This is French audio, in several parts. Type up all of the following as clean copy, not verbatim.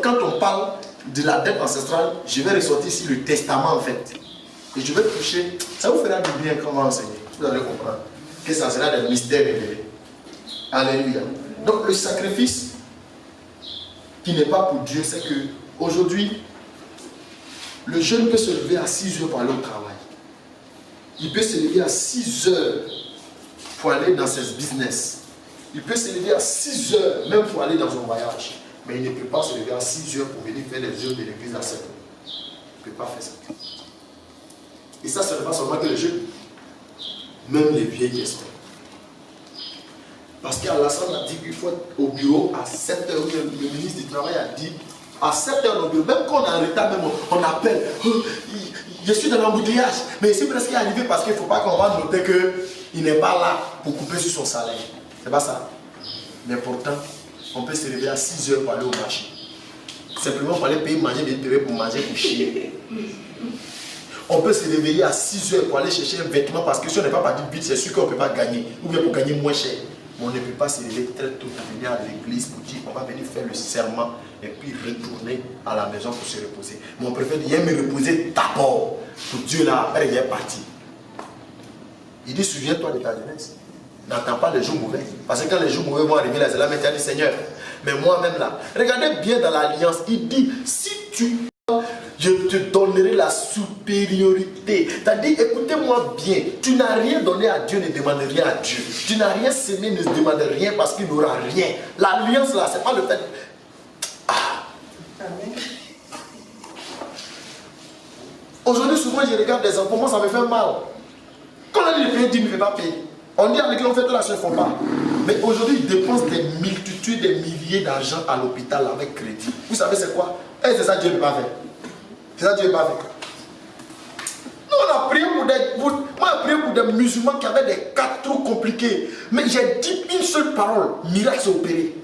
quand on parle de la dette ancestrale, je vais ressortir ici le testament en fait. Et je vais toucher, ça vous fera du bien quand on va enseigner. Vous allez comprendre que ça sera des mystères révélés. Alléluia. Donc le sacrifice qui n'est pas pour Dieu, c'est que aujourd'hui, le jeune peut se lever à 6 heures pour aller au travail. Il peut se lever à 6 heures pour aller dans ses business. Il peut se lever à 6 heures même pour aller dans son voyage. Mais il ne peut pas se lever à 6 heures pour venir faire les œuvres de l'église à 7 heures. Il ne peut pas faire ça. Et ça, ce n'est pas seulement que les jeunes, même les vieilles questions. Parce qu'Alassane a dit qu'il faut être au bureau à 7 heures. Le ministre du Travail a dit à 7 heures au bureau. Même quand on est en retard, même on appelle. Je suis dans l'embouteillage. Mais c'est presque arrivé parce qu'il ne faut pas qu'on va noter qu'il n'est pas là pour couper sur son salaire. C'est pas ça. Mais pourtant, on peut se lever à 6 heures pour aller au marché. Simplement pour aller payer manger des intérêts pour manger, pour chier. On peut se réveiller à 6 heures pour aller chercher un vêtement parce que si on n'est pas parti vite, c'est sûr qu'on ne peut pas gagner. Ou bien pour gagner moins cher. Mais on ne peut pas se lever très tôt pour venir à l'église pour dire qu'on va venir faire le serment et puis retourner à la maison pour se reposer. Mais on préfère dire, me reposer d'abord. Pour Dieu là, après il est parti. Il dit, souviens-toi de ta jeunesse. N'attends pas les jours mauvais. Parce que quand les jours mauvais vont arriver là, c'est là, mais tu as dit, Seigneur, mais moi-même là, regardez bien dans l'alliance, il dit, si tu... je te donnerai la supériorité. C'est-à-dire, écoutez-moi bien, tu n'as rien donné à Dieu, ne demande rien à Dieu. Tu n'as rien semé, ne demande rien parce qu'il n'aura rien. L'alliance là, c'est pas le fait... Aujourd'hui, souvent, je regarde des enfants, moi ça me fait mal. Quand on a dit de payer 10 000, il ne fait pas payer. On dit à l'église, on fait toute la chose, il ne faut pas. Mais aujourd'hui, ils dépensent des multitudes, des milliers d'argent à l'hôpital avec crédit. Vous savez c'est quoi? Et c'est ça que Dieu ne peut pas faire. C'est ça que Dieu ne peut pas faire. Nous, on a prié pour des musulmans qui avaient des cas trop compliqués. Mais j'ai dit une seule parole, miracle s'est opéré.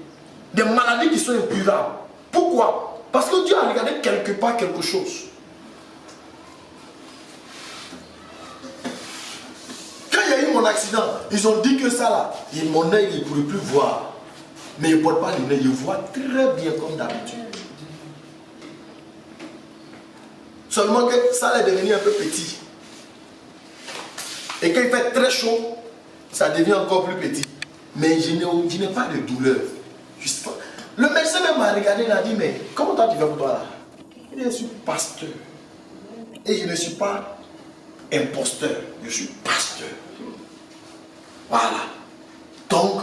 Des maladies qui sont incurables. Pourquoi? Parce que Dieu a regardé quelque part quelque chose. Quand il y a eu mon accident, ils ont dit que ça là, mon œil, il ne pourrait plus voir. Mais il ne porte pas lunettes, il voit très bien comme d'habitude. Seulement que ça est devenu un peu petit. Et quand il fait très chaud, ça devient encore plus petit. Mais je n'ai pas de douleur. Le médecin même m'a regardé et a dit, mais comment toi tu fais pour toi là? Je suis pasteur. Et je ne suis pas imposteur, je suis pasteur. Voilà. Donc,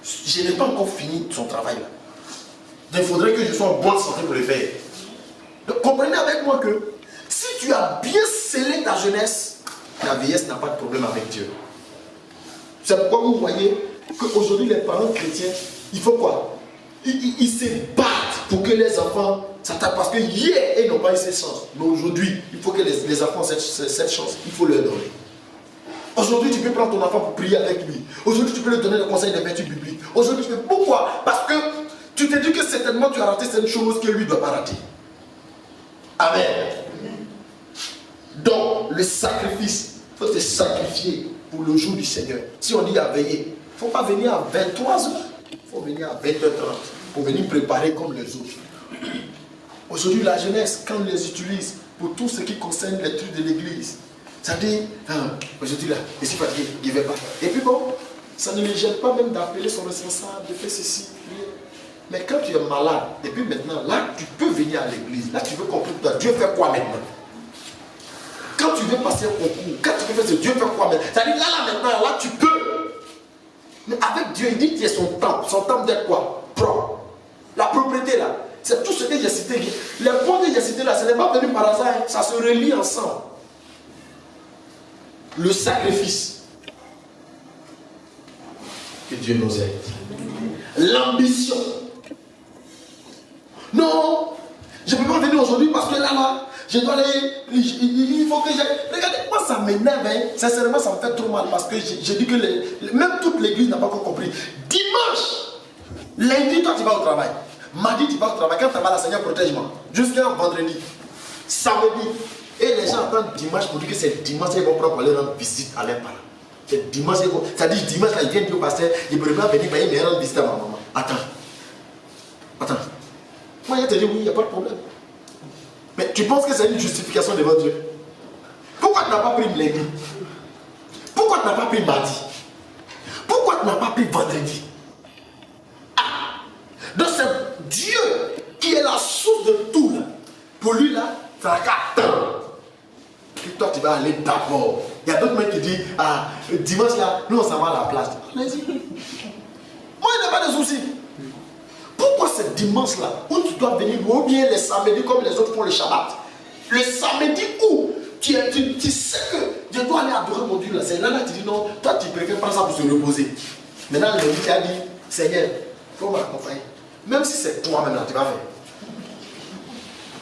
je n'ai pas encore fini son travail là. Donc, il faudrait que je sois en bonne santé pour le faire. Donc, comprenez avec moi que si tu as bien scellé ta jeunesse, la vieillesse n'a pas de problème avec Dieu. C'est pourquoi vous voyez qu'aujourd'hui, les parents chrétiens, il faut quoi? Ils se battent pour que les enfants s'attardent. Parce que hier, ils n'ont pas eu cette chance. Mais aujourd'hui, il faut que les enfants aient cette chance. Il faut leur donner. Aujourd'hui, tu peux prendre ton enfant pour prier avec lui. Aujourd'hui, tu peux lui donner le conseil des vertus bibliques. Aujourd'hui, tu peux... Pourquoi? Parce que tu te dis que certainement tu as raté cette chose que lui ne doit pas rater. Amen. Donc, le sacrifice, il faut te sacrifier pour le jour du Seigneur. Si on dit à veiller, il ne faut pas venir à 23 heures. Il faut venir à 20h30 pour venir préparer comme les autres. Aujourd'hui, la jeunesse, quand on les utilise pour tout ce qui concerne les trucs de l'église, ça dit, aujourd'hui là, je suis fatigué, je ne vais pas. Et puis bon, ça ne les gêne pas même d'appeler son responsable, de faire ceci. Mais quand tu es malade, et puis maintenant, là, tu peux venir à l'église. Là, tu veux comprendre, Dieu fait quoi maintenant? Quand tu veux passer au concours, quand tu veux faire ce Dieu fait quoi maintenant? Ça dit, là, maintenant, là, tu peux. Mais avec Dieu, il dit qu'il y a son temple d'être quoi? Propre. La propriété là, c'est tout ce que j'ai cité. Les points que j'ai cités là, ce n'est pas venu par hasard, ça se relie ensemble. Le sacrifice. Que Dieu nous aide. L'ambition. Non, je ne peux pas venir aujourd'hui parce que là, je dois aller, il faut que j'aille. Regardez, moi ça m'énerve, hein. Sincèrement ça me fait trop mal parce que j'ai dit que même toute l'église n'a pas encore compris. Dimanche, lundi, toi tu vas au travail. Mardi, tu vas au travail. Quand tu vas là, Seigneur, protège-moi. Jusqu'à vendredi. Samedi. Et les gens attendent dimanche pour dire que c'est dimanche qu'ils vont prendre pour aller rendre visite à leurs parents. C'est dimanche, ça dit dimanche, là, ils viennent dire au pasteur, ils ne peuvent pas venir, mais ils me rendent visite à ma maman. Attends. Moi, vient te dire oui, il n'y a pas de problème. Mais tu penses que c'est une justification devant Dieu? Pourquoi tu n'as pas pris lundi? Pourquoi tu n'as pas pris mardi? Pourquoi tu n'as pas pris vendredi? Donc c'est Dieu qui est la source de tout. Là. Pour lui, là, c'est la carte. Puis toi, tu vas aller d'abord. Il y a d'autres mecs qui disent, ah, dimanche là, nous on s'en va à la plage. Allez-y. Moi, il n'y a pas de souci. Pourquoi c'est dimanche là où tu dois venir, ou bien les samedis comme les autres font le Shabbat? Le samedi où tu sais que je dois aller adorer mon Dieu là. C'est là que tu dis non, toi tu préfères prendre ça pour se reposer. Maintenant, le tu as dit, Seigneur, il faut m'accompagner. Même si c'est toi-même là, tu vas faire.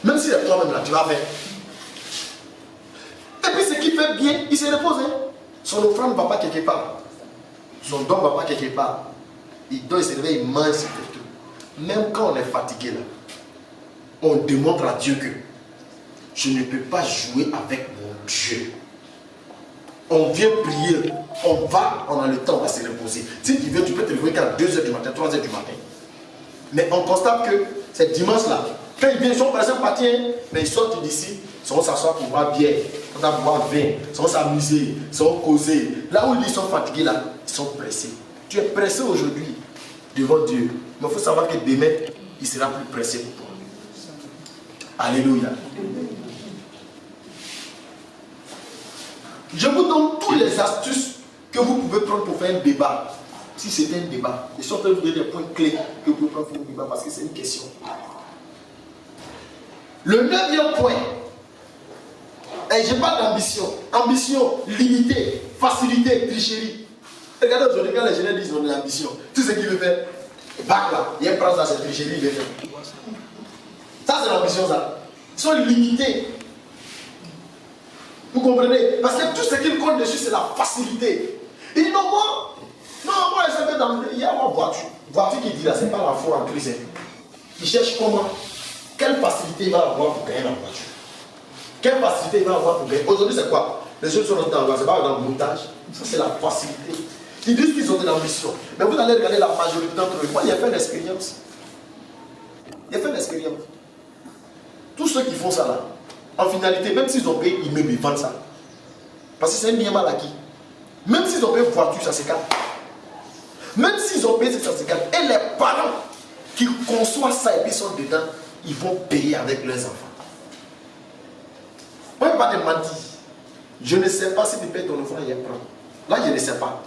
Même si c'est toi-même là, tu vas faire. Et puis ce qui fait bien, il se repose. Hein. Son offrande ne va pas quelque part. Son don ne va pas quelque part. Il doit se réveiller, il mange, c'est tout. Même quand on est fatigué là, on démontre à Dieu que je ne peux pas jouer avec mon Dieu. On vient prier, on a le temps, on va se reposer. Si tu veux, tu peux te lever qu'à 2h du matin, 3h du matin. Mais on constate que c'est dimanche là. Quand ils viennent, ils sont pressés partir, mais ils sortent d'ici, ils vont s'asseoir pour boire bière, ils vont boire vin, ils vont s'amuser, ils vont causer. Là où ils sont fatigués là, ils sont pressés. Tu es pressé aujourd'hui devant Dieu. Mais il faut savoir que demain, il sera plus pressé pour toi. Alléluia. Je vous donne toutes les astuces que vous pouvez prendre pour faire un débat. Si c'était un débat, je suis en train de vous donner des points clés que vous pouvez prendre pour un débat parce que c'est une question. Le 9e point, et je n'ai pas d'ambition. Ambition limitée, facilité, tricherie. Regardez aujourd'hui quand les jeunes disent on a l'ambition. Tout ce qu'il veut faire, bac là, il prend ça, c'est tricherie, il veut faire. Ça c'est l'ambition ça. Ils sont limités. Vous comprenez? Parce que tout ce qu'il compte dessus, c'est la facilité. Il dit non, moi, je sais dans il y a ma voiture. Voiture qui dit là, c'est pas la foi en Christ. Il cherche comment, quelle facilité il va avoir pour gagner la voiture. Quelle facilité il va avoir pour gagner. Aujourd'hui, c'est quoi? Les choses sont dans le c'est pas dans le montage. Ça, c'est la facilité. Ils disent qu'ils ont de l'ambition. Mais vous allez regarder la majorité d'entre eux. Moi, il a fait l'expérience. Il a fait l'expérience. Tous ceux qui font ça là, en finalité, même s'ils ont payé immeuble, ils vendent ça. Parce que c'est un bien mal acquis. Même s'ils ont payé voiture, ça s'écarte. Même s'ils ont payé, ça s'écarte. Et les parents qui conçoivent ça et puis sont dedans, ils vont payer avec leurs enfants. Moi, je ne vais pas te mentir. Je ne sais pas si tu payes ton enfant, il prend. Là, je ne sais pas.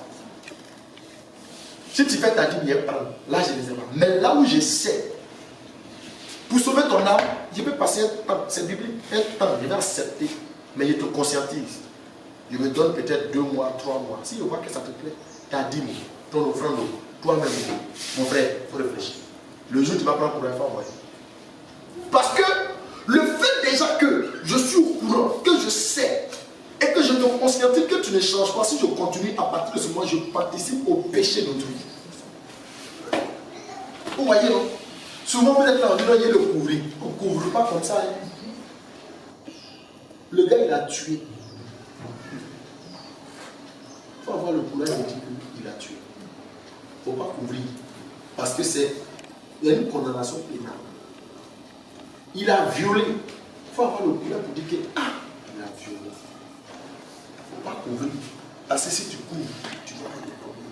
Si tu fais ta dîme, il prend. Là, je ne sais pas. Mais là où je sais, pour sauver ton âme, je peux passer un temps, c'est biblique, un temps, je vais accepter, mais je te conscientise. Je me donne peut-être 2 mois, 3 mois. Si je vois que ça te plaît, ta dîme, ton offrande, toi-même, mon frère, il faut réfléchir. Le jour où tu vas prendre pour un enfant, ouais. Parce que le fait déjà que je suis au courant, que je sais, et que je te conscientise que tu ne changes pas, si je continue, à partir de ce moment, je participe au péché d'autrui. Vous voyez, non? Souvent, vous êtes là, on dit, il y a le couvrir. On ne couvre pas comme ça. Hein. Le gars, il a tué. Il faut avoir le courage de dire qu'il a tué. Il ne faut pas couvrir. Parce que c'est une condamnation pénale. Il a violé. Il faut avoir le courage pour dire que, il a violé. Il ne faut pas couvrir. Parce que si tu couvres, tu vas avoir des problèmes.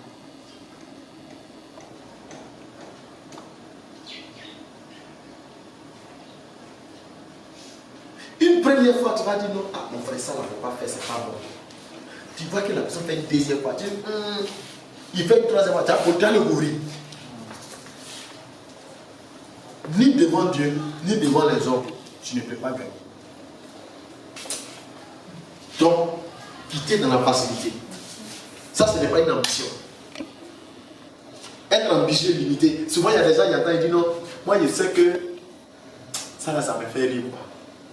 Une première fois, tu vas dire non, mon frère, ça, on ne peut pas faire, c'est pas bon. Tu vois que la personne fait une deuxième fois, tu dis, il fait une troisième fois, tu as autant le couvrir. Ni devant Dieu, ni devant les hommes, tu ne peux pas gagner. Donc, quitter dans la facilité. Ça, ce n'est pas une ambition. Être ambitieux, limité. Souvent, il y a des gens qui attendent et disent non, moi je sais que ça, là, ça me fait rire.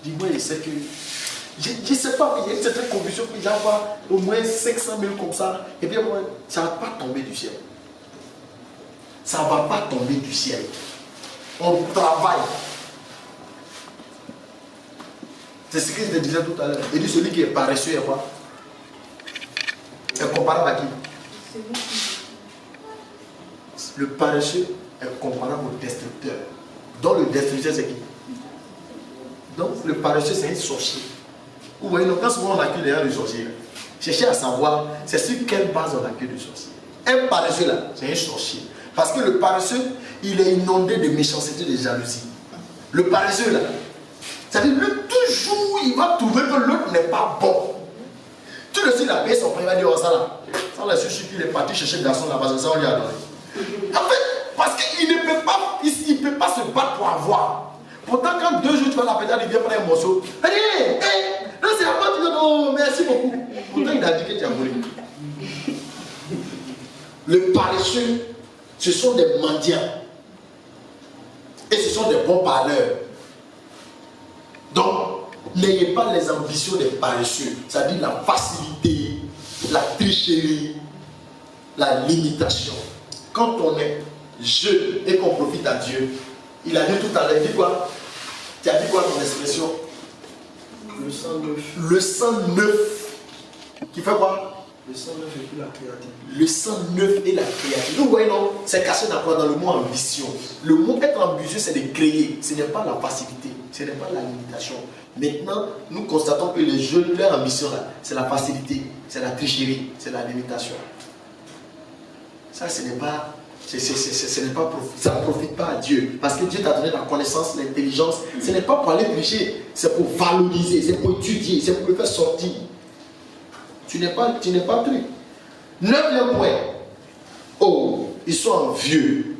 Dis-moi, je sais que. Je ne sais pas, il y a une certaine conviction que j'envoie au moins 500 000 comme ça. Et bien, moi, ça ne va pas tomber du ciel. Ça ne va pas tomber du ciel. On travaille. C'est ce que je te disais tout à l'heure. Il dit celui qui est paresseux est quoi? Est comparable à qui? Le paresseux est comparable au destructeur. Donc le destructeur c'est qui? Donc le paresseux, c'est un sorcier. Vous voyez, donc quand souvent on accueille les gens de sorcier, cherchez à savoir c'est sur quelle base on accueille le sorcier. Un paresseux là, c'est un sorcier. Parce que le paresseux, il est inondé de méchanceté, de jalousie. Le paresseux là, c'est-à-dire toujours il va trouver que l'autre n'est pas bon. Tout le suite, il a payé son prix, il va dire oh, ça là. Ça là, je suis qu'il est parti chercher le garçon là-bas, ça on lui a donné. En fait, parce qu'il ne peut pas, il peut pas se battre pour avoir. Pourtant, quand 2 jours tu vas l'appeler, il vient prendre un morceau. Il dit, hé, là c'est à moi, tu dis, oh, merci beaucoup. Pourtant, il a dit que tu as volé. Le paresseux, ce sont des mendiants. Et ce sont des bons parleurs. Donc, n'ayez pas les ambitions des paresseux. C'est-à-dire la facilité, la tricherie, la limitation. Quand on est jeune et qu'on profite à Dieu, il a dit tout à l'heure, il dit quoi? Tu as dit quoi ton expression? Le sang neuf. Le sang neuf. Qui fait quoi? Le sang neuf et puis la créativité. Le sang neuf et la créativité. Vous voyez, non? C'est caché dans le mot ambition. Le mot être ambitieux, c'est de créer. Ce n'est pas la facilité. Ce n'est pas la limitation. Maintenant, nous constatons que les jeunes, leur ambition, là, c'est la facilité, c'est la tricherie, c'est la limitation. Ça, ce n'est pas... ça ne profite pas à Dieu. Parce que Dieu t'a donné la connaissance, l'intelligence. Ce n'est pas pour aller tricher, c'est pour valoriser, c'est pour étudier, c'est pour le faire sortir. Tu n'es pas truc. 9e point. Oh, ils sont envieux.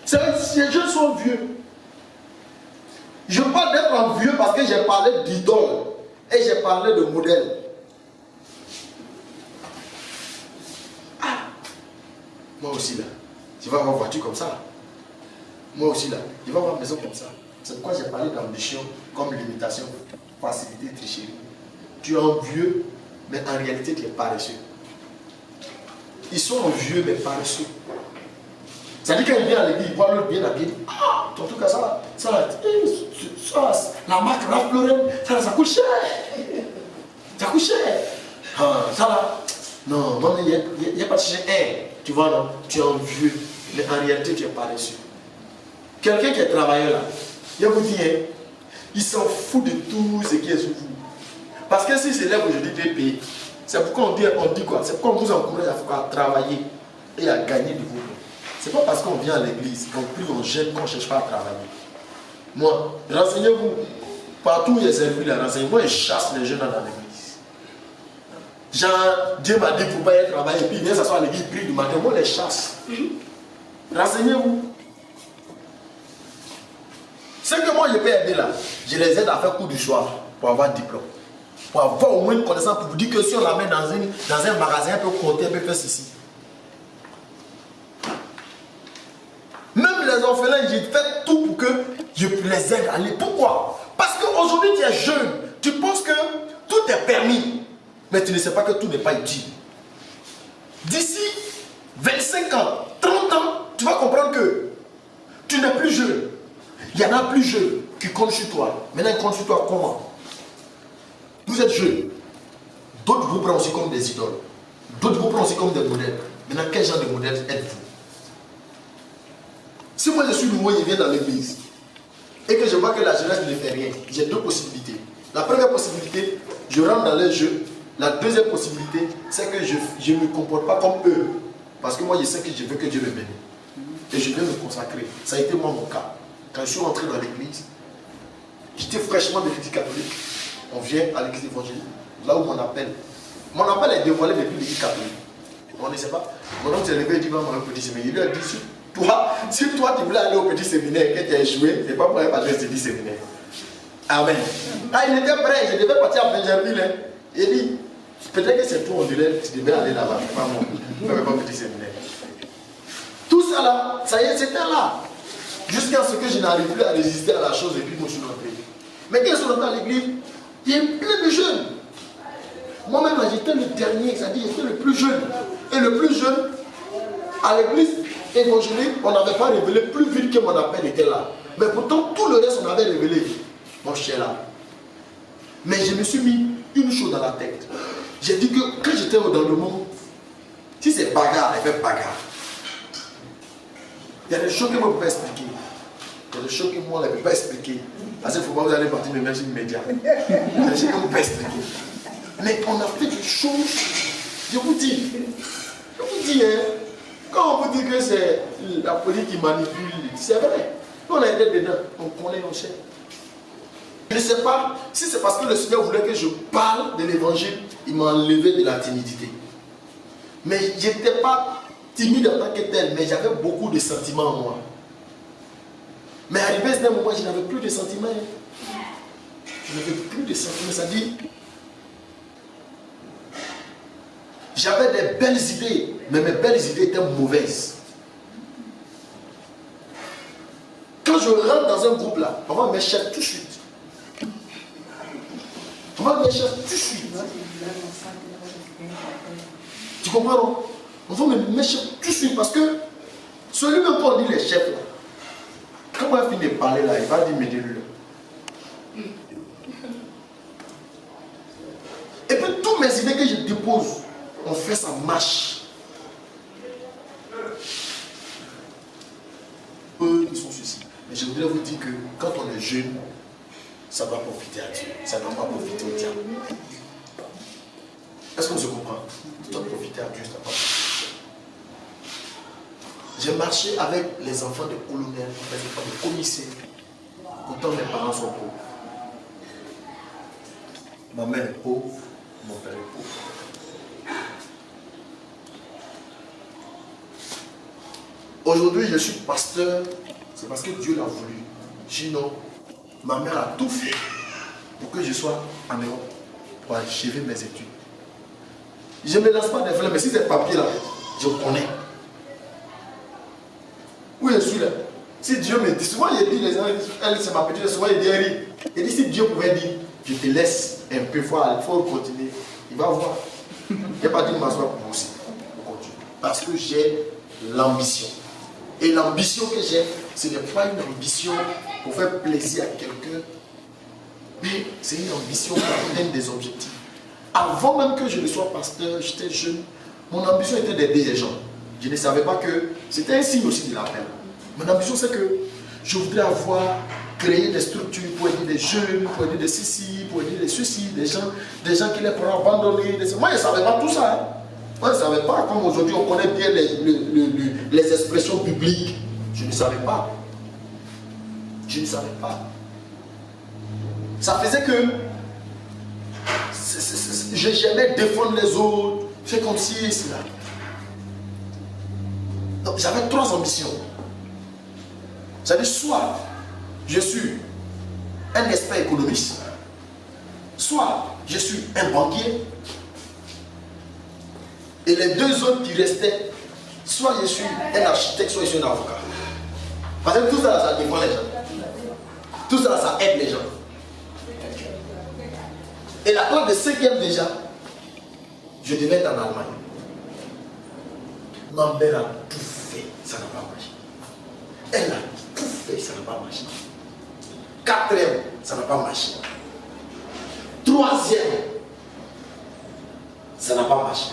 Ces jeunes sont vieux. Je parle d'être envieux parce que j'ai parlé d'idole et j'ai parlé de modèle. Moi aussi là, je vais avoir une voiture comme ça. Moi aussi là, je vais avoir une maison comme ça. C'est pourquoi j'ai parlé d'ambition comme limitation, facilité, tricherie. Tu es envieux, mais en réalité tu es paresseux. Ils sont envieux mais paresseux. C'est-à-dire quand il vient à l'église, il voit l'autre bien habillé. Ah, en tout cas ça, la marque Ralph Lauren, ça coûte cher. Ça coûte cher. Ah, ça là, non, il n'y a pas de cher. Tu vois, non, tu es envieux, mais en réalité, tu es paresseux. Quelqu'un qui est travailleur là, il vous dit, il s'en fout de tout ce qui est sous vous. Parce que s'il se lève aujourd'hui, tu es payé. C'est pourquoi on dit quoi? C'est pourquoi on vous encourage à travailler et à gagner de vous. C'est pas parce qu'on vient à l'église, qu'on prie, on gêne, qu'on ne cherche pas à travailler. Moi, renseignez-vous. Partout où il y a servi, renseignez-moi et chasse les jeunes dans l'église. Genre, Dieu m'a dit qu'il ne faut pas y aller travailler, et puis il vient s'asseoir à l'église, il prie du matin, moi les chasse. Renseignez-vous. Ce que moi je peux aider là, je les aide à faire cours du soir pour avoir un diplôme. Pour avoir au moins une connaissance, pour vous dire que si on la met dans un magasin, elle peut compter, elle peut faire ceci. Même les orphelins, j'ai fait tout pour que je les aide à aller. Pourquoi? Parce qu'aujourd'hui tu es jeune, tu penses que tout est permis. Mais tu ne sais pas que tout n'est pas utile. D'ici 25 ans, 30 ans, tu vas comprendre que tu n'es plus jeune. Il y en a plus jeunes qui comptent sur toi. Maintenant, ils comptent sur toi comment? Vous êtes jeune. D'autres vous prennent aussi comme des idoles. D'autres vous prennent aussi comme des modèles. Maintenant, quel genre de modèle êtes-vous? Si moi je suis nouveau et je viens dans l'église et que je vois que la jeunesse ne fait rien, j'ai 2 possibilités. La première possibilité, je rentre dans les jeux. La deuxième possibilité, c'est que je ne me comporte pas comme eux. Parce que moi, je sais que je veux que Dieu me bénisse. Et je viens me consacrer. Ça a été moi mon cas. Quand je suis rentré dans l'église, j'étais fraîchement de l'église catholique. On vient à l'église évangélique, là où mon appel est dévoilé depuis l'église catholique. On ne sait pas. Mon homme s'est levé et dit, va à un petit séminaire. Il lui a dit, si toi tu voulais aller au petit séminaire et que tu as échoué, c'est pas pour aller passer au petit séminaire. Amen. Ah, il était prêt, je devais partir à Benjerville. Il dit, peut-être que c'est toi, on dirait, tu devais aller là-bas, pas moi. Je ne vais pas petit séminaire. Tout ça là, ça y est, c'était là. Jusqu'à ce que je n'arrive plus à résister à la chose et puis moi je suis rentré. Mais quand je suis rentré à l'église, il y a plein de jeunes. Moi-même, j'étais le dernier, c'est-à-dire j'étais le plus jeune. Et le plus jeune, à l'église évangélique, on n'avait pas révélé plus vite que mon appel était là. Mais pourtant, tout le reste, on avait révélé. Moi, je suis là. Mais je me suis mis une chose dans la tête. J'ai dit que quand j'étais dans le monde, si c'est bagarre, elle fait bagarre. Il y a des choses que moi je peux expliquer. Il y a des choses que moi, je ne peux pas expliquer. Parce qu'il ne faut pas vous aller partir me mettre sur les médias. Je ne peux pas expliquer. Mais on a fait des choses, je vous dis, hein, quand on vous dit que c'est la police qui manipule, c'est vrai. Nous, on a été dedans, on connaît, on sait. Je ne sais pas si c'est parce que le Seigneur voulait que je parle de l'évangile, il m'a enlevé de la timidité. Mais je n'étais pas timide en tant que tel, mais j'avais beaucoup de sentiments en moi. Mais arrivé à un moment, je n'avais plus de sentiments. Je n'avais plus de sentiments, ça dit. J'avais des belles idées, mais mes belles idées étaient mauvaises. Quand je rentre dans un groupe là, on va m'échapper tout de suite. On va m'échapper tout de suite. Tu comprends, non? On va m'échapper tout de suite parce que celui même qu'on dit les chefs là, quand on va finir de parler là, il va dire mais dis-le. Et puis toutes mes idées que je dépose, on fait ça marche. Eux, ils sont ceci. Mais je voudrais vous dire que quand on est jeune, ça va profiter à Dieu. Ça ne va pas profiter au diable. Est-ce qu'on se comprend? Ça doit profiter à Dieu, ça va pas profiter. J'ai marché avec les enfants de colonels, les enfants de commissaires. Pourtant, mes parents sont pauvres. Ma mère est pauvre, mon père est pauvre. Aujourd'hui, je suis pasteur, c'est parce que Dieu l'a voulu. Sinon, ma mère a tout fait pour que je sois en Europe, pour achever mes études. Je ne me lance pas des fleurs, mais si c'est papier là, je connais. Où je suis là? Si Dieu me dit, souvent il dit, les gens, elle c'est ma petite, souvent il dit, il dit, si Dieu pouvait dire, je te laisse un peu voir, il faut continuer, il va voir. Il n'a pas dit de m'asseoir pour aussi. Parce que j'ai l'ambition. Et l'ambition que j'ai, ce n'est pas une ambition pour faire plaisir à quelqu'un, mais c'est une ambition pour atteindre des objectifs. Avant même que je ne sois pasteur, j'étais jeune, mon ambition était d'aider les gens. Je ne savais pas que c'était un signe aussi de l'appel. Mon ambition, c'est que je voudrais avoir créé des structures pour aider des jeunes, pour aider des ceci, pour aider des ceci, des gens qui les pourraient abandonner. Moi, je ne savais pas tout ça. Hein. Moi, je ne savais pas, comme aujourd'hui, on connaît bien les expressions bibliques. Je ne savais pas. Je ne savais pas. Ça faisait que j'aimais défendre les autres, faire comme ci et cela. Donc, j'avais trois ambitions. C'est-à-dire, soit je suis un expert économiste, soit je suis un banquier, et les deux autres qui restaient, soit je suis un architecte, soit je suis un avocat. Parce que tout ça, ça défend les gens. Tout ça, ça aide les gens. Et la classe de 5e déjà, je devais être en Allemagne. Ma mère a tout fait, ça n'a pas marché. Elle a tout fait, ça n'a pas marché. 4e, ça n'a pas marché. 3e, ça n'a pas marché.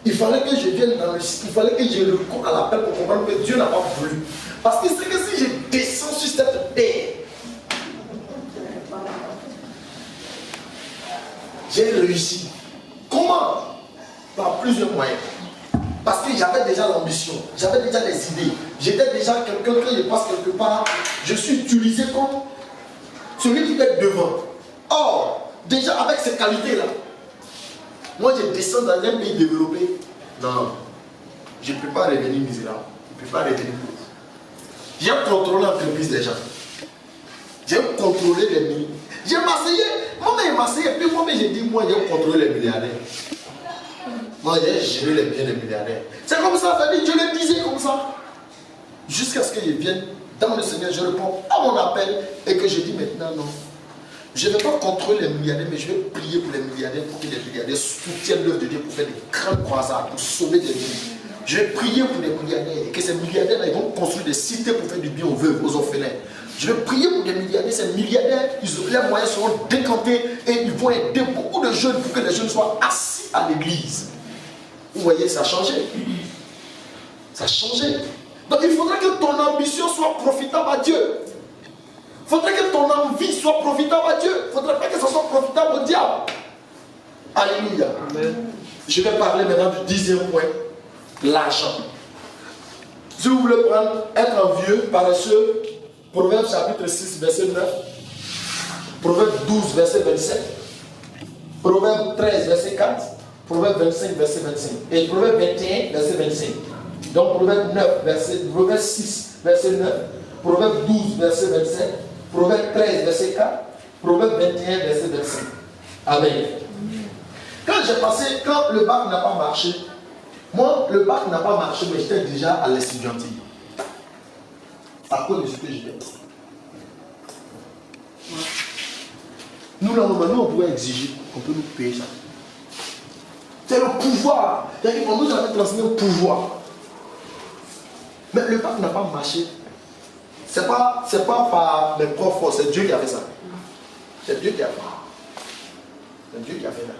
Il fallait que je vienne dans le... Il fallait que je recours à l'appel pour comprendre que Dieu n'a pas voulu. Parce que c'est que si je descends sur cette terre, j'ai réussi. Comment? Par plusieurs moyens. Parce que j'avais déjà l'ambition, j'avais déjà les idées. J'étais déjà quelqu'un que je passe quelque part, je suis utilisé comme celui qui est devant. Or, déjà avec ces qualités-là, moi je descends dans un pays développé. Non, je ne peux pas revenir misérable. Je ne peux pas revenir pauvre. J'ai contrôlé l'entreprise des gens. J'ai contrôlé les milliardaires. J'ai m'asseyé. Moi-même, je m'asseyais. Puis moi-même, j'ai dit, moi, j'ai contrôlé les milliardaires. Moi, j'ai géré les biens des milliardaires. C'est comme ça, je le disais comme ça. Jusqu'à ce que je vienne dans le Seigneur, je réponds à mon appel et que je dis maintenant non. Je ne vais pas contrôler les milliardaires, mais je vais prier pour les milliardaires pour que les milliardaires soutiennent l'œuvre de Dieu pour faire des grandes croisades, pour sauver des vies. Je vais prier pour les milliardaires et que ces milliardaires ils vont construire des cités pour faire du bien aux veuves, aux orphelins. Je vais prier pour des milliardaires. Ces milliardaires, les moyens seront décantés et ils vont aider beaucoup de jeunes pour que les jeunes soient assis à l'église. Vous voyez, ça a changé. Ça a changé. Donc il faudrait que ton ambition soit profitable à Dieu. Il faudrait que ton envie soit profitable à Dieu. Il ne faudrait pas que ce soit profitable au diable. Alléluia. Amen. Je vais parler maintenant du 10e point, l'argent. Si vous voulez prendre, être un vieux, paresseux, Proverbe chapitre 6, verset 9, Proverbe 12, verset 27, Proverbe 13, verset 4, Proverbe 25, verset 25, et Proverbe 21, verset 25. Donc Proverbe 9, Proverbe 6, verset 9, Proverbe 12, verset 27, Proverbe 13, verset 4, Proverbe 21, verset 25. Amen. Quand le bac n'a pas marché, moi, le bac n'a pas marché, mais j'étais déjà à l'estudiantine. À cause de ce que j'étais. Nous, là, on pouvait exiger qu'on peut nous payer ça. C'est le pouvoir. On nous avait transmis le pouvoir. Mais le bac n'a pas marché. Ce n'est pas par mes propres forces, c'est Dieu qui a fait ça. C'est Dieu qui a fait. C'est Dieu qui a fait ça.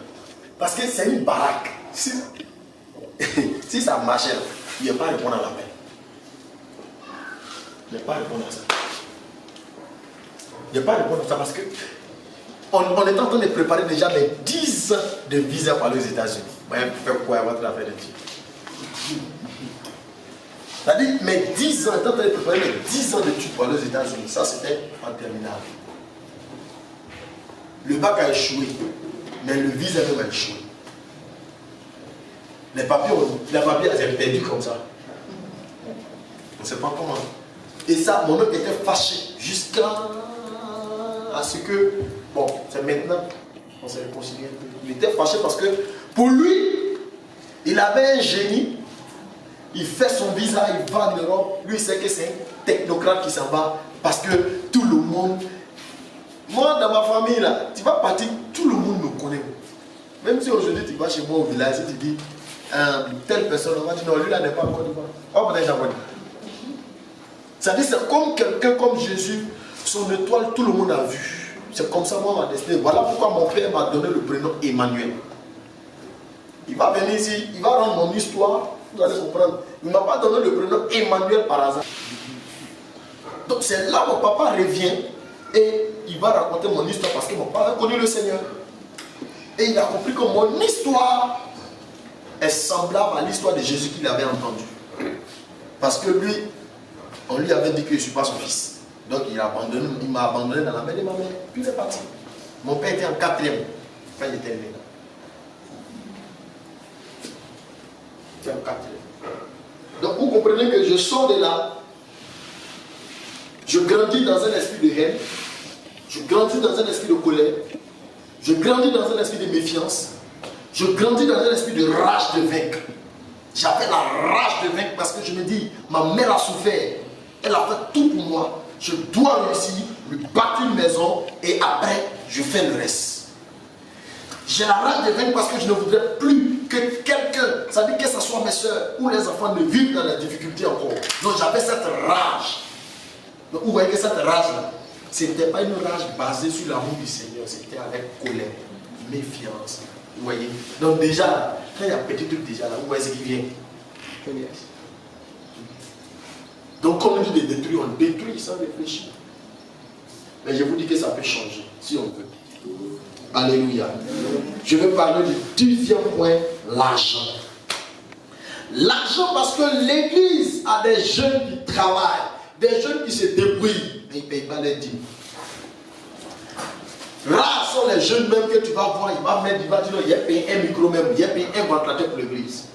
Parce que c'est une baraque. Si ça marchait, il n'y a pas à répondre à la peine. Il n'y a pas à répondre à ça. Il n'y a pas à répondre à ça parce que on est en train de préparer déjà les 10 ans de visa pour aller aux États-Unis. Faire quoi à votre affaire de Dieu? C'est-à-dire, mes 10 ans, on est en train de préparer les 10 ans d'études pour aller aux États-Unis. Ça, c'était en terminale. Le bac a échoué, mais le visa même a échoué. Les papiers, elles étaient perdus comme ça. On ne sait pas comment. Et ça, mon oncle était fâché jusqu'à ce que, bon, c'est maintenant, on s'est réconcilié. Il était fâché parce que, pour lui, il avait un génie, il fait son visa, il va en Europe, lui il sait que c'est un technocrate qui s'en va, parce que tout le monde, moi dans ma famille là, tu vas partir, tout le monde me connaît. Même si aujourd'hui tu vas chez moi au village, et tu dis, telle personne, on va dire, non, lui là n'est pas encore devant. Oh, peut-être j'en vois. C'est-à-dire, c'est comme quelqu'un comme Jésus, son étoile, tout le monde a vu. C'est comme ça, moi, ma destinée. Voilà pourquoi mon père m'a donné le prénom Emmanuel. Il va venir ici, il va rendre mon histoire, vous allez comprendre. Il ne m'a pas donné le prénom Emmanuel par hasard. Donc, c'est là que mon papa revient et il va raconter mon histoire parce que mon papa a connu le Seigneur. Et il a compris que mon histoire est semblable à l'histoire de Jésus qu'il avait entendu. Parce que lui, on lui avait dit que je ne suis pas son fils. Donc il m'a abandonné dans la main de ma mère. Puis il est parti. Mon père était en 4e quand il était né. Il était en 4e. Donc vous comprenez que je sors de là. Je grandis dans un esprit de haine. Je grandis dans un esprit de colère. Je grandis dans un esprit de méfiance. Je grandis dans un esprit de rage de vaincre. J'avais la rage de vaincre parce que je me dis, ma mère a souffert. Elle a fait tout pour moi. Je dois réussir, lui bâtir une maison et après, je fais le reste. J'ai la rage de vaincre parce que je ne voudrais plus que quelqu'un, ça dit que ce soit mes soeurs ou les enfants, ne vivent dans la difficulté encore. Donc j'avais cette rage. Donc vous voyez que cette rage-là, ce n'était pas une rage basée sur l'amour du Seigneur, c'était avec colère, méfiance. Vous voyez? Donc déjà, quand il y a un petit truc déjà là, vous voyez ce qui vient. Donc quand on dit de détruire, on détruit sans réfléchir. Mais je vous dis que ça peut changer, si on veut. Alléluia. Je vais parler du 10e point, l'argent. L'argent parce que l'église a des jeunes qui travaillent, des jeunes qui se débrouillent, mais ils ne payent pas les dîmes. Rares sont les jeunes même que tu vas voir, il va dire, il a payé un micro même, il a payé un ventilateur pour l'église.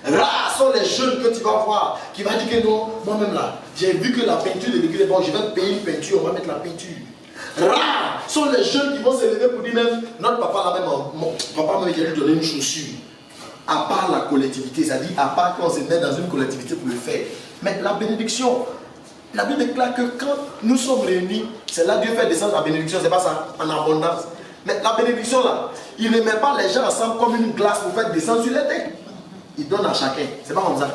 Rares sont les jeunes que tu vas voir, qui va dire que non, moi-même là, j'ai vu que la peinture de l'église est bonne, je vais payer une peinture, on va mettre la peinture. Rares sont les jeunes qui vont se lever pour dire même, notre papa là même, mon papa m'a lui donné une chaussure. À part la collectivité, c'est-à-dire à part quand on se met dans une collectivité pour le faire. Mais la bénédiction, la Bible déclare que quand nous sommes réunis, c'est là que Dieu fait descendre la bénédiction, c'est pas ça, en abondance. Mais la bénédiction là, il ne met pas les gens ensemble comme une glace pour faire descendre sur les têtes. Il donne à chacun, c'est pas comme ça.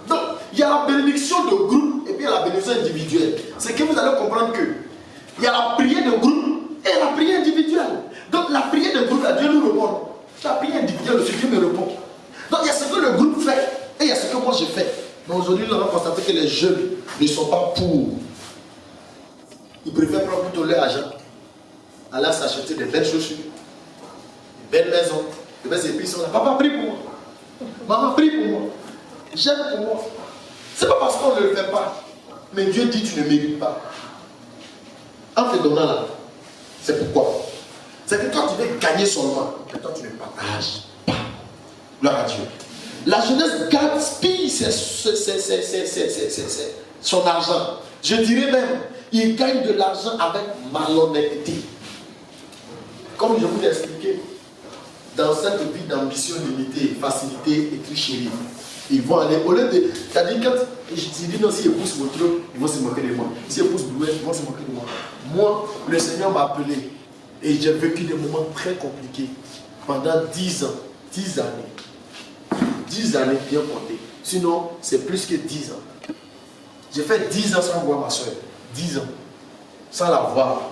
Donc, il y a la bénédiction de groupe et puis il y a la bénédiction individuelle. C'est que vous allez comprendre que il y a la prière de groupe et la prière individuelle. Donc, la prière de groupe, là, Dieu nous répond. La prière individuelle, Dieu me répond. Donc, il y a ce que le groupe fait et il y a ce que moi je fais. Mais aujourd'hui, nous avons constaté que les jeunes ne sont pas pour. Ils préfèrent prendre plutôt leur argent, aller s'acheter des belles chaussures, des belles maisons, des belles épices. Ils sont là. Papa, prie pour moi. Maman, prie pour moi. J'aime pour moi. Ce n'est pas parce qu'on ne le fait pas. Mais Dieu dit tu ne mérites pas. En te donnant là, c'est pourquoi. C'est que toi tu veux gagner seulement. Mais toi tu ne partages pas. Gloire à Dieu. La jeunesse gaspille son argent. Je dirais même, il gagne de l'argent avec malhonnêteté. Comme je vous l'ai expliqué, dans cette vie d'ambition limitée, facilité et tricherie, ils vont aller, au lieu de. C'est-à-dire, quand je dis non, si ils poussent votre truc, ils vont se moquer de moi. Si ils poussent Blouet, ils vont se moquer de moi. Moi, le Seigneur m'a appelé et j'ai vécu des moments très compliqués pendant 10 ans, 10 années. 10 années bien comptées. Sinon, c'est plus que 10 ans. J'ai fait 10 ans sans voir ma soeur. 10 ans. Sans la voir.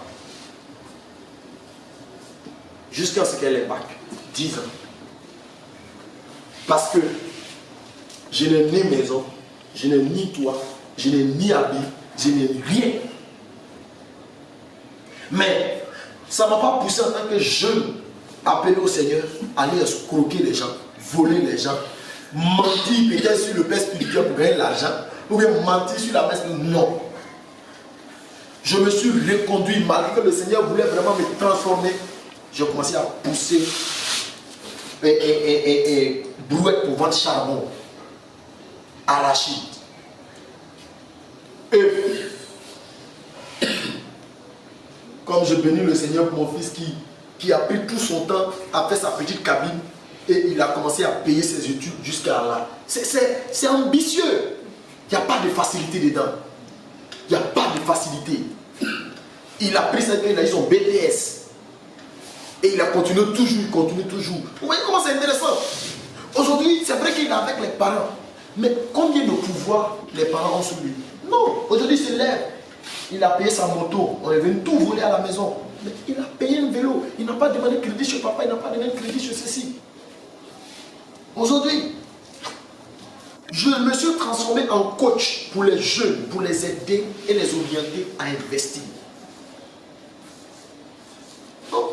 Jusqu'à ce qu'elle ait bac. 10 ans. Parce que je n'ai ni maison, je n'ai ni toit, je n'ai ni habit, je n'ai rien. Mais ça ne m'a pas poussé en tant que jeune appelé au Seigneur à aller escroquer les gens, voler les gens, mentir peut-être sur le père spirituel pour gagner l'argent, ou bien mentir sur la messe. Non. Je me suis reconduit malgré que le Seigneur voulait vraiment me transformer. J'ai commencé à pousser brouette pour vendre charbon, arachide. Et comme je bénis le Seigneur pour mon fils qui a pris tout son temps à faire sa petite cabine et il a commencé à payer ses études jusqu'à là. C'est ambitieux. Il n'y a pas de facilité dedans. Il n'y a pas de facilité. Il a pris il a eu son BTS. Et il a continué toujours, il continue toujours. Vous voyez comment c'est intéressant. Aujourd'hui, c'est vrai qu'il est avec les parents. Mais combien de pouvoir les parents ont sur lui? Non, aujourd'hui il se lève. Il a payé sa moto. On est venu tout voler à la maison. Mais il a payé un vélo. Il n'a pas demandé crédit chez papa. Il n'a pas demandé crédit chez ceci. Aujourd'hui, je me suis transformé en coach pour les jeunes, pour les aider et les orienter à investir.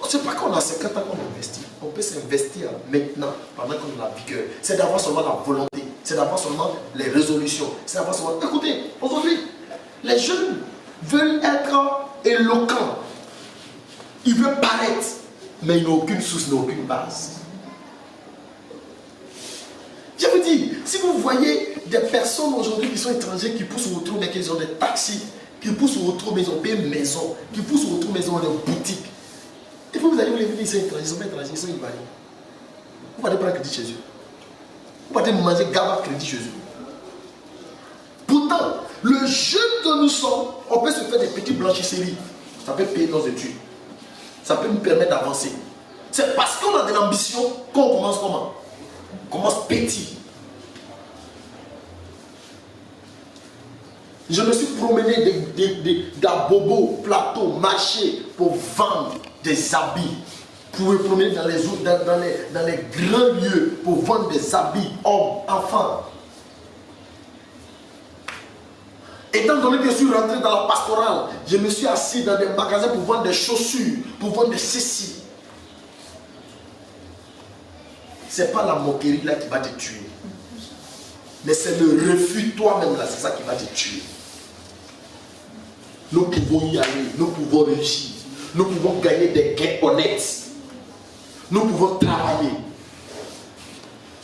Ce n'est pas qu'on a 50 ans qu'on investit. On peut s'investir maintenant, pendant qu'on a la vigueur. C'est d'avoir seulement la volonté. C'est d'avoir seulement les résolutions. C'est d'avoir seulement... Écoutez, aujourd'hui, les jeunes veulent être éloquents. Ils veulent paraître, mais ils n'ont aucune source, ils n'ont aucune base. Je vous dis, si vous voyez des personnes aujourd'hui qui sont étrangers, qui poussent autour, mais qui ont des taxis, qui poussent autour, mais ils ont payé une maison, qui poussent autour, mais ils ont des boutiques. Et puis vous allez vous lever, ils sont étrangers, ils sont invalides. Vous allez prendre crédit chez eux. Vous allez manger gaba crédit chez eux. Pourtant, le jeune que nous sommes, on peut se faire des petites blanchisseries. Ça peut payer nos études. Ça peut nous permettre d'avancer. C'est parce qu'on a de l'ambition qu'on commence comment? On commence petit. Je me suis promené d'Abobo, plateau, marché pour vendre des habits. Pour me promener dans les grands lieux pour vendre des habits, hommes, enfants. Étant donné que je suis rentré dans la pastorale, je me suis assis dans des magasins pour vendre des chaussures, pour vendre des ceci. Ce n'est pas la moquerie là qui va te tuer. Mais c'est le refus toi-même là, c'est ça qui va te tuer. Nous pouvons y aller, nous pouvons réussir, nous pouvons gagner des gains honnêtes. Nous pouvons travailler.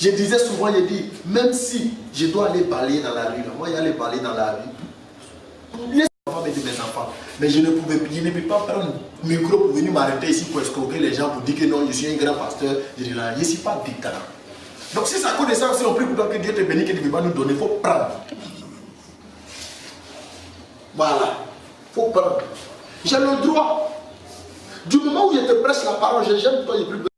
Je disais souvent, je dis, même si je dois aller balayer dans la rue, moi, y aller balayer dans la rue. Les enfants me disent mes enfants, mais je ne peux pas prendre un micro pour venir m'arrêter ici pour escroquer les gens, pour dire que non, je suis un grand pasteur. Je dis là, je ne suis pas dictateur. Donc si ça connaît ça, si on prie pour toi que Dieu te bénisse, que Dieu ne veut pas nous donner, il faut prendre. Voilà, il faut prendre. J'ai le droit. Du moment où je te prêche la parole, j'aime toi, il n'y a plus